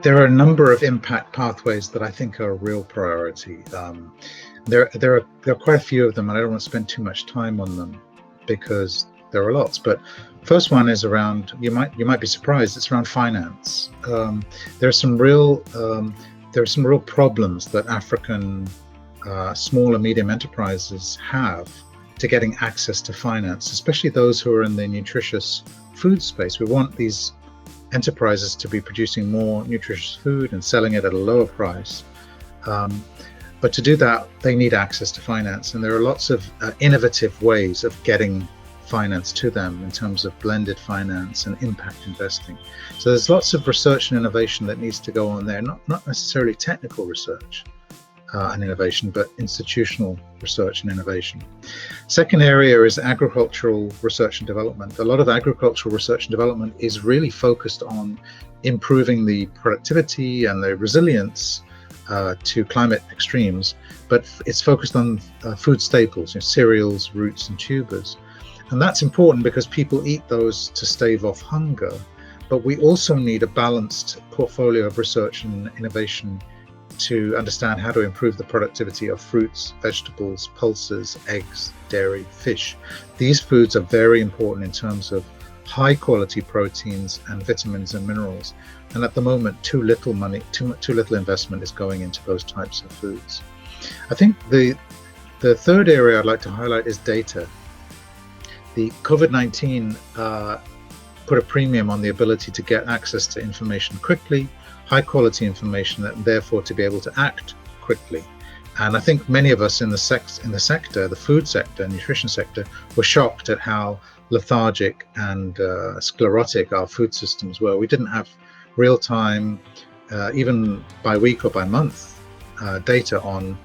There are a number of impact pathways that I think are a real priority. There are quite a few of them, and I don't want to spend too much time on them because there are lots. But first one is around, you might be surprised, it's around finance. There are some real problems that African small and medium enterprises have to getting access to finance, especially those who are in the nutritious food space. We want these enterprises to be producing more nutritious food and selling it at a lower price. But to do that, they need access to finance. And there are lots of innovative ways of getting finance to them in terms of blended finance and impact investing. So there's lots of research and innovation that needs to go on there, not necessarily technical research and innovation, but institutional research and innovation. Second area is agricultural research and development. A lot of agricultural research and development is really focused on improving the productivity and the resilience to climate extremes, but it's focused on food staples, cereals, roots, and tubers. And that's important because people eat those to stave off hunger, but we also need a balanced portfolio of research and innovation to understand how to improve the productivity of fruits, vegetables, pulses, eggs, dairy, fish. These foods are very important in terms of high quality proteins and vitamins and minerals. And at the moment, too little investment is going into those types of foods. I think the third area I'd like to highlight is data. The COVID-19 put a premium on the ability to get access to information quickly, high quality information, and therefore to be able to act quickly. And I think many of us in the sector, the food sector, nutrition sector, were shocked at how lethargic and sclerotic our food systems were. We didn't have real time, even by week or by month, data on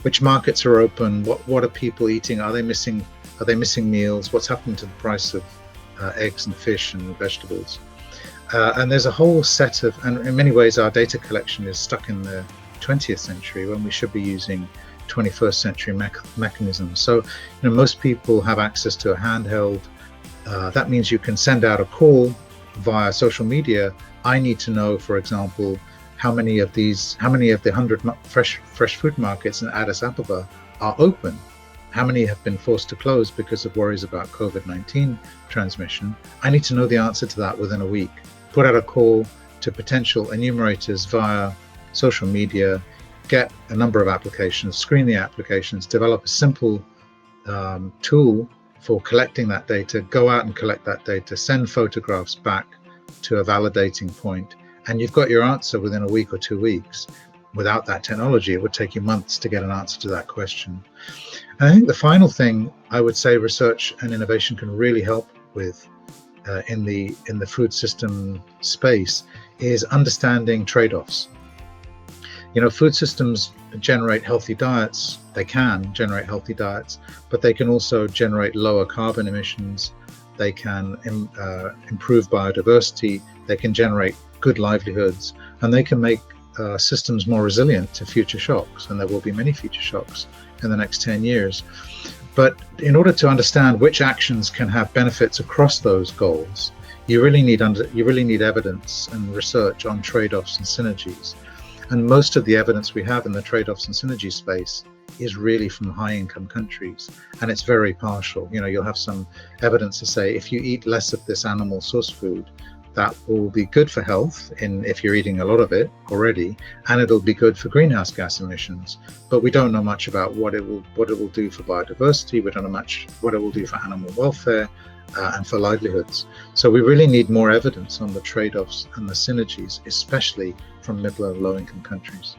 which markets are open, what are people eating, are they missing meals, what's happening to the price of eggs and fish and vegetables. And there's a whole set of, and in many ways our data collection is stuck in the 20th century when we should be using 21st century mechanisms. So most people have access to a handheld. That means you can send out a call via social media. I need to know, for example, how many of the 100 fresh food markets in Addis Ababa are open. How many have been forced to close because of worries about COVID-19 transmission? I need to know the answer to that within a week. Put out a call to potential enumerators via social media, get a number of applications, screen the applications, develop a simple tool for collecting that data, go out and collect that data, send photographs back to a validating point, and you've got your answer within a week or 2 weeks. Without that technology, it would take you months to get an answer to that question. And I think the final thing I would say research and innovation can really help with in the food system space is understanding trade-offs. Food systems generate healthy diets. They can generate healthy diets, but they can also generate lower carbon emissions. They can improve biodiversity. They can generate good livelihoods, and they can make systems more resilient to future shocks. And there will be many future shocks in the next 10 years. But in order to understand which actions can have benefits across those goals, you really need evidence and research on trade-offs and synergies. And most of the evidence we have in the trade-offs and synergy space is really from high-income countries, and it's very partial. You'll have some evidence to say if you eat less of this animal source food, that will be good for health if you're eating a lot of it already, and it'll be good for greenhouse gas emissions. But we don't know much about what it will do for biodiversity. We don't know much what it will do for animal welfare and for livelihoods. So we really need more evidence on the trade-offs and the synergies, especially from middle and low-income countries.